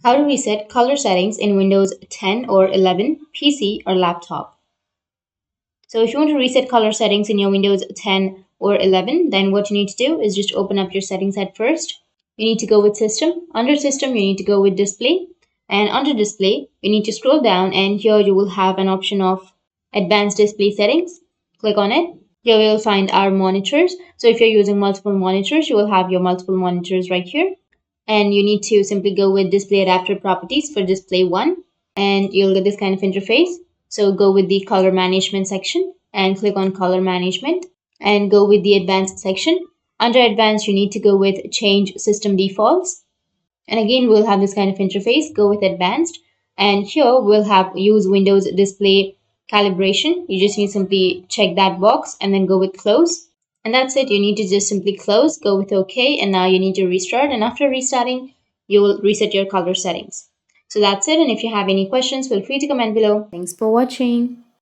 How to reset color settings in Windows 10 or 11, PC or laptop. So if you want to reset color settings in your Windows 10 or 11, then what you need to do is just open up your settings at first. You need to go with System. Under System, you need to go with Display. And under Display, you need to scroll down, and here you will have an option of Advanced Display Settings. Click on it. Here we will find our monitors. So if you're using multiple monitors, you will have your multiple monitors right here. And you need to simply go with display adapter properties for display 1, and you'll get this kind of interface. So go with the color management section and click on color management and go with the advanced section. Under advanced, you need to go with change system defaults, and again we'll have this kind of interface. Go with advanced, and here we'll have use Windows display calibration. You just need to simply check that box and then go with close. And that's it. You need to just simply close, go with OK, and now you need to restart. And after restarting, you will reset your color settings. So that's it. And if you have any questions, feel free to comment below. Thanks for watching.